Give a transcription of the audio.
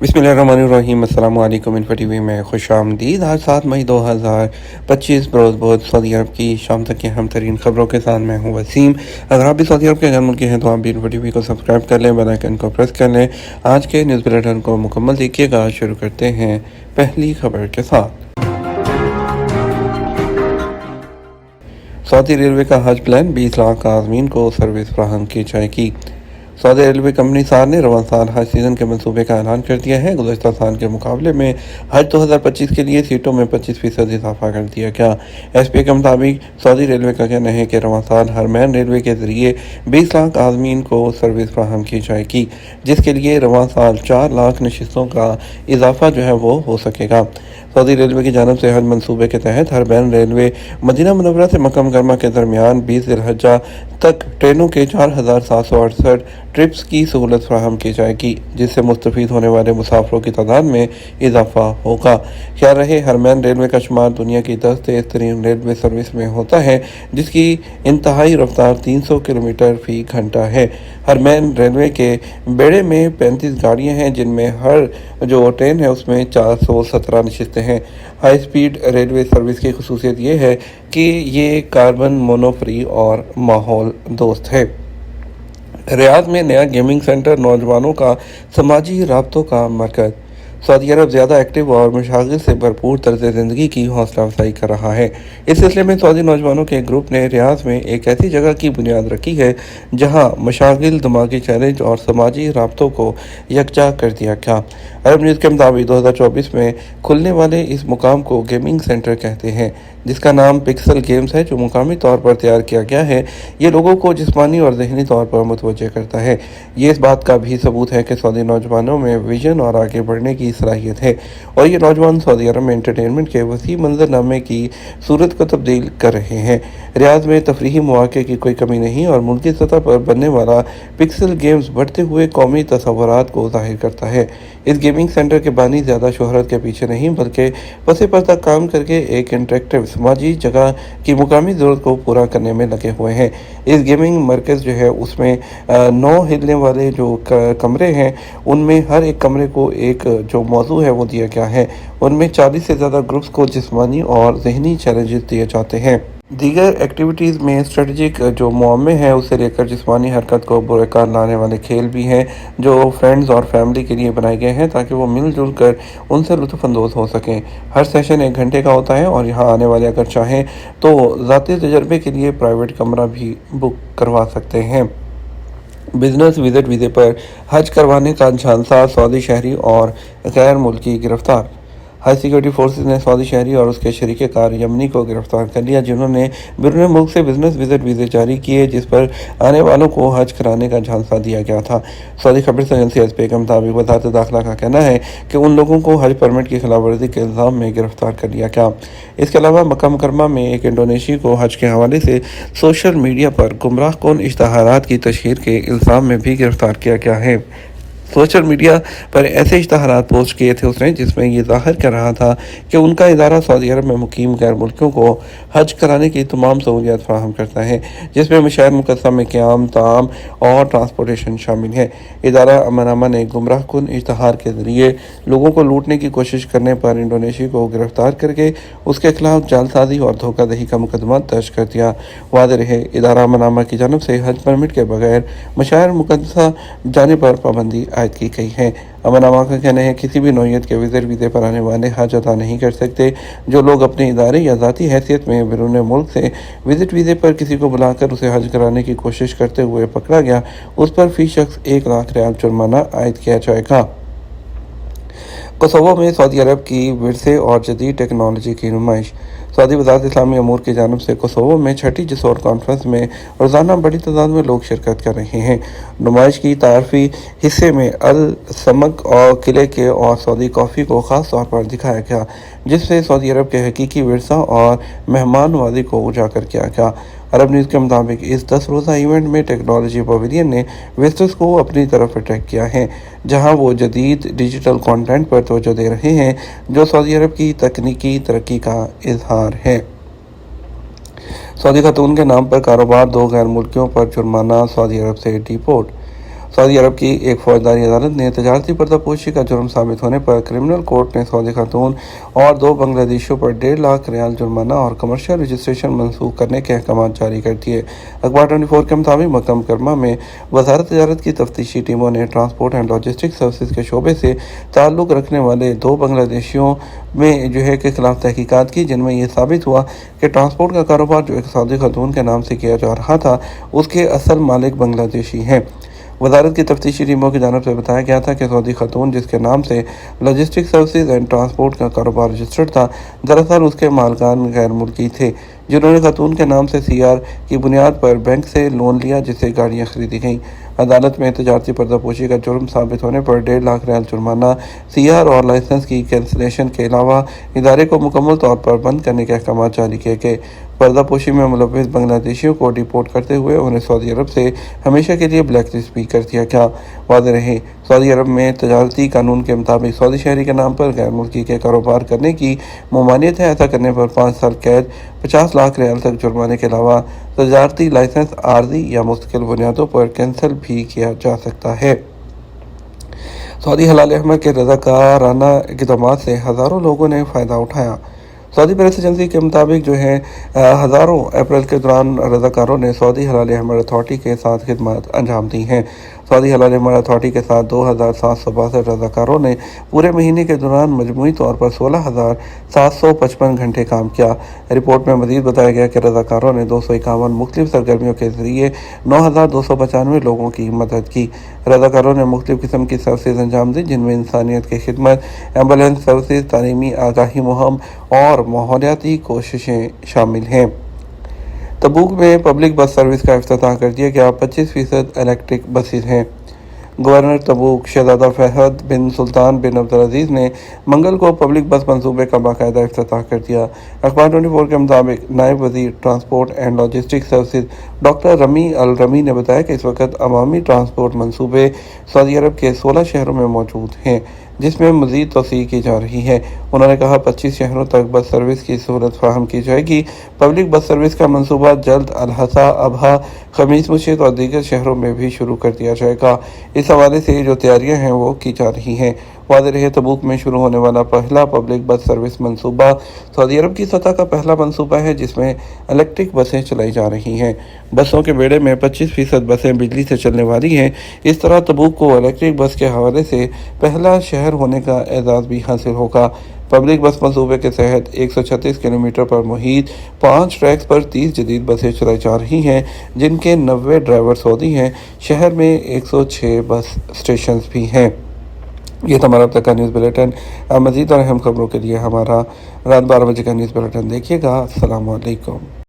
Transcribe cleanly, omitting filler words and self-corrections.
बिस्मिल्लाहिर्रहमानिर्रहीम। अस्सलाम वालेकुम। इन्फो टीवी में खुश आमदीद। आज 7 मई 2025 बरोज़ बहुत सऊदी अरब की शाम तक की अहम तरीन खबरों के साथ मैं हूँ वसीम। अगर आप भी सऊदी अरब के घर मुल्क के हैं तो आप भी इन्फो टीवी को सब्सक्राइब कर लें, बेल आइकन को प्रेस कर लें। आज के न्यूज़ बुलेटिन को मुकम्मल देखिएगा। शुरू करते हैं पहली खबर के साथ। सऊदी रेलवे का हज प्लान, 20 लाख आज़मीन को सर्विस फराहम की जाएगी। सऊदी रेलवे कंपनी सार ने रवां साल हज सीज़न के मंसूबे का ऐलान कर दिया है। गुज़श्ता साल के मुकाबले में हज 2025 के लिए सीटों में 25% इजाफा कर दिया गया। एसपीए के मुताबिक सऊदी रेलवे का कहना है कि रवां साल हरमैन रेलवे के ज़रिए 20 लाख आज़मीन को सर्विस फराहम की जाएगी, जिसके लिए रवां साल 4 लाख नशिस्तों का इजाफा जो है वो हो सकेगा। सऊदी रेलवे की जानब से हज मंसूबे के तहत हरमैन रेलवे मदीना मुनव्वरा से मक्का मुकर्रमा के दरमियान 20 ज़िलहज्जा तक ट्रेनों के 4,768 ट्रिप्स की सहूलत फराहम की जाएगी, जिससे मुस्तफ़ीद होने वाले मुसाफरों की तादाद में इजाफा होगा। ख्याल रहे, हरमैन रेलवे का शुमार दुनिया की 10 तेज़ तरीन रेलवे सर्विस में होता है, जिसकी इंतहाई रफ्तार 300 किलोमीटर फ़ी घंटा है। हरमैन रेलवे के बेड़े में 35 गाड़ियाँ हैं, जिनमें हर जो ट्रेन है उसमें 417 नशिस्तें हैं। हाई स्पीड रेलवे सर्विस की खसूसियत ये है कि ये कार्बन मोनोफ्री और माहौल दोस्त है। रियाद में नया गेमिंग सेंटर, नौजवानों का समाजी राब्तों का मरकज़। सऊदी अरब ज़्यादा एक्टिव और मशागिल से भरपूर तर्ज ज़िंदगी की हौसला अफजाई कर रहा है। इस सिलसिले में सऊदी नौजवानों के ग्रुप ने रियाद में एक ऐसी जगह की बुनियाद रखी है जहां मशागिल, दिमागी चैलेंज और समाजी राब्तों को यकजा कर दिया गया। अरब न्यूज़ के मुताबिक 2024 में खुलने वाले इस मुकाम को गेमिंग सेंटर कहते हैं, जिसका नाम पिक्सल गेम्स है, जो मुकामी तौर पर तैयार किया गया है। ये लोगों को जिस्मानी और ज़हनी तौर पर मुतवज्जे करता है। ये इस बात का भी सबूत है कि सऊदी नौजवानों में विजन और आगे बढ़ने की सलाहियत है, और ये नौजवान सऊदी अरब में एंटरटेनमेंट के वसी मंजरनामे की सूरत को तब्दील कर रहे हैं। रियाद में तफरीही मौक़े की कोई कमी नहीं, और मुल्की सतह पर बनने वाला पिक्सल गेम्स बढ़ते हुए कौमी तसव्वुरात को ज़ाहिर करता है। इस गेमिंग सेंटर के बानी ज़्यादा शोहरत के पीछे नहीं, बल्कि पसे पर्दा काम करके एक इंटरेक्टिव समाजी जगह की मुकामी ज़रूरत को पूरा करने में लगे हुए हैं। इस गेमिंग मरकज़ जो है उसमें 9 हिलने वाले जो कमरे हैं, उनमें हर एक कमरे को एक जो मौजू है वो दिया गया है। उनमें 40 से ज़्यादा ग्रुप्स को जिस्मानी और ज़हनी चैलेंजेस दिए जाते हैं। दीगर एक्टिविटीज़ में स्ट्रेटजिक जो मुआमे हैं उसे लेकर जिस्मानी हरकत को बुरकार लाने वाले खेल भी हैं, जो फ्रेंड्स और फैमिली के लिए बनाए गए हैं ताकि वो मिलजुल कर उनसे लुत्फ़अंदोज़ हो सकें। हर सेशन 1 घंटे का होता है, और यहाँ आने वाले अगर चाहें तो ज़ाती तजर्बे के लिए प्राइवेट कमरा भी बुक करवा सकते हैं। बिजनेस विजिट वीज़े पर हज करवाने का झांसा, सऊदी शहरी और गैर मुल्की गिरफ्तार। हाई सिक्योरिटी फोर्सेस ने सऊदी शहरी और उसके शरीक कार यमनी को गिरफ्तार कर लिया, जिन्होंने बैरून मुल्क से बिजनेस विजिट वीज़े जारी किए, जिस पर आने वालों को हज कराने का झांसा दिया गया था। सऊदी खबर एजेंसी एसपीए के मुताबिक वज़ारत दाखिला का कहना है कि उन लोगों को हज परमिट की खिलाफवर्जी के इल्ज़ाम में गिरफ्तार कर लिया गया। इसके अलावा मक्का मुकर्रमा में एक इंडोनेशी को हज के हवाले से सोशल मीडिया पर गुमराह कौन इश्तहारात की तशहीर के इल्ज़ाम में भी गिरफ्तार किया गया है। सोशल मीडिया पर ऐसे इश्तहारात पोस्ट किए थे उसने, जिसमें ये ज़ाहिर कर रहा था कि उनका इदारा सऊदी अरब में मुकीम गैर मुल्कियों को हज कराने की तमाम सहूलियात फराहम करता है, जिसमें मशायर मुक़द्दसा में क़याम, ताम और ट्रांसपोर्टेशन शामिल है। इदारा अमनामा ने गुमराह कुन इश्तहार के ज़रिए लोगों को लूटने की कोशिश करने पर इंडोनेशी को गिरफ्तार करके उसके खिलाफ जालसाजी और धोखाधड़ी का मुकदमा दर्ज कर दिया। वाज़ेह रहे, इदारा अमनामा की जानब से हज परमिट के बगैर मशायर मुक़द्दसा जाने पर पाबंदी आयद की गई है। अमनामा का कहना है किसी भी नौयत के विजिट वीज़े पर आने वाले हज अदा नहीं कर सकते। जो लोग अपने इदारे या ज़ाती हैसियत में बैरून मुल्क से विजिट वीज़े पर किसी को बुलाकर उसे हज कराने की कोशिश करते हुए पकड़ा गया, उस पर फ़ी शख्स 1 लाख रियाल जुर्माना आयद किया जाएगा। कोसोवो में सऊदी अरब की विरसे और जदीद टेक्नोलॉजी की नुमाइश। सऊदी वज़ारत इस्लामी अमूर की जानिब से कोसोवो में 6ठी जसोर कॉन्फ्रेंस में रोज़ाना बड़ी तादाद में लोग शिरकत कर रहे हैं। नुमाइश की तारीफ़ी हिस्से में अल समक और किले के और सऊदी कॉफ़ी को ख़ास तौर पर दिखाया गया, जिससे सऊदी अरब के हकीकी विरसा और मेहमान नवाज़ी को उजागर किया गया। अरब न्यूज़ के मुताबिक इस 10 रोज़ा इवेंट में टेक्नोलॉजी पवेलियन ने विजिटर्स को अपनी तरफ अट्रैक्ट किया है, जहां वो जदीद डिजिटल कंटेंट पर तवज्जो दे रहे हैं, जो सऊदी अरब की तकनीकी तरक्की का इजहार है। सऊदी खातून के नाम पर कारोबार, 2 गैर मुल्कियों पर जुर्माना, सऊदी अरब से डिपोर्ट। सऊदी अरब की एक फौजदारी अदालत ने तजारती पर्दापोशी का जुर्म साबित होने पर क्रिमिनल कोर्ट ने सऊदी खातून और 2 बांग्लादेशियों पर 1.5 लाख रियाल जुर्माना और कमर्शियल रजिस्ट्रेशन मनसूख करने के अहकाम जारी कर दिए। अखबार 24 के मुताबिक मक्का मुकरमा में वजारत तजारत की तफ्तीशी टीमों ने ट्रांसपोर्ट एंड लॉजिस्टिक सर्विसेज के शोबे से ताल्लुक़ रखने वाले 2 बांग्लादेशियों में के खिलाफ तहकीकात की, जिनमें यह साबित हुआ कि ट्रांसपोर्ट का कारोबार जो एक सऊदी खातून के नाम से किया जा रहा था, उसके असल मालिक बांग्लादेशी हैं। वजारत की तफ्तीशी टीमों की जानिब से बताया गया था कि सऊदी खातून जिसके नाम से लॉजिस्टिक सर्विसेज एंड ट्रांसपोर्ट का कारोबार रजिस्टर्ड था, दरअसल उसके मालकान गैर मुल्की थे, जिन्होंने खातून के नाम से सीआर की बुनियाद पर बैंक से लोन लिया, जिससे गाड़ियां खरीदी गईं। अदालत में तजारती पर्दापोशी का जुर्म साबित होने पर 1.5 लाख रियाल जुर्माना, सीआर और लाइसेंस की कैंसिलेशन के अलावा इदारे को मुकम्मल तौर पर बंद करने के अहकाम जारी किए गए। पर्दापोशी में मुलव्वस बांग्लादेशियों को डिपोर्ट करते हुए उन्हें सऊदी अरब से हमेशा के लिए ब्लैक लिस्ट भी कर दिया गया। वाज़ेह रहे, सऊदी अरब में तजारती कानून के मुताबिक सऊदी शहरी के नाम पर गैर मुल्की के कारोबार करने की ममानियत है। ऐसा करने पर 5 साल कैद, 50 लाख रियाल तक जुर्माने के अलावा तजारती लाइसेंस आर्जी या मुस्तकिल बुनियादों पर कैंसिल भी किया जा सकता है। सऊदी हलाल अहमद के रज़ाकाराना इक़दामात से हज़ारों लोगों ने फ़ायदा उठाया। सऊदी प्रेस एजेंसी के मुताबिक हज़ारों अप्रैल के दौरान रज़ाकारों ने सऊदी हलाल अहमद अथॉरिटी के साथ खिदमत अंजाम दी हैं। सऊदी हलाल अहमद अथॉरिटी के साथ 2762 रज़ाकारों ने पूरे महीने के दौरान मजमूई तौर पर 16,755 घंटे काम किया। रिपोर्ट में मज़ीद बताया गया कि रज़ाकारों ने 251 मुख्तलिफ सरगर्मियों के ज़रिए 9,295 लोगों की मदद की। रज़ाकारों ने मुख्तलिफ किस्म की सर्विसेज अंजाम दी, जिनमें इंसानियत की खिदमत, एम्बुलेंस सर्विसेज, तालीमी आगाही मुहिम और माहौलियाती कोशिशें शामिल हैं। तबूक में पब्लिक बस सर्विस का इफ्तिताह कर दिया गया। 25% इलेक्ट्रिक बसेज हैं। गवर्नर तबूक शहजादा फहद बिन सुल्तान बिन अब्दुल-अज़ीज़ ने मंगल को पब्लिक बस मंसूबे का बाकायदा इफ्तिताह कर दिया। अखबार 24 के मुताबिक नायब वज़ीर transport and logistic services doctor रमी अल रमी ने बताया कि इस वक्त अवामी ट्रांसपोर्ट मंसूबे सऊदी अरब के 16 शहरों में मौजूद हैं, जिसमें मज़ीद तोसी की जा रही है। उन्होंने कहा 25 शहरों तक बस सर्विस की सहूलत फराहम की जाएगी। पब्लिक बस सर्विस का मंसूबा जल्द अल-हसा, अबहा, खमीस मुशीत और दीगर शहरों में भी शुरू कर दिया जाएगा। इस हवाले से जो तैयारियां हैं वो की जा रही हैं। वाज़ेह रहे, तबूक में शुरू होने वाला पहला पब्लिक बस सर्विस मंसूबा सऊदी अरब की सतह का पहला मंसूबा है, जिसमें इलेक्ट्रिक बसें चलाई जा रही हैं। बसों के बेड़े में 25% बसें बिजली से चलने वाली हैं। इस तरह तबूक को इलेक्ट्रिक बस के हवाले से पहला शहर होने का एजाज़ भी हासिल होगा। पब्लिक बस मंसूबे के तहत 136 किलोमीटर पर मुहित 5 ट्रैक्स पर 30 जदीद बसें चलाई जा रही हैं, जिनके 90 ड्राइवर सऊदी हैं। शहर में 106 बस स्टेशन भी हैं। ये था हमारा अब तक का न्यूज़ बुलेटिन। मज़ीद और अहम खबरों के लिए हमारा रात 12 बजे का न्यूज़ बुलेटिन देखिएगा। अस्सलाम वालेकुम।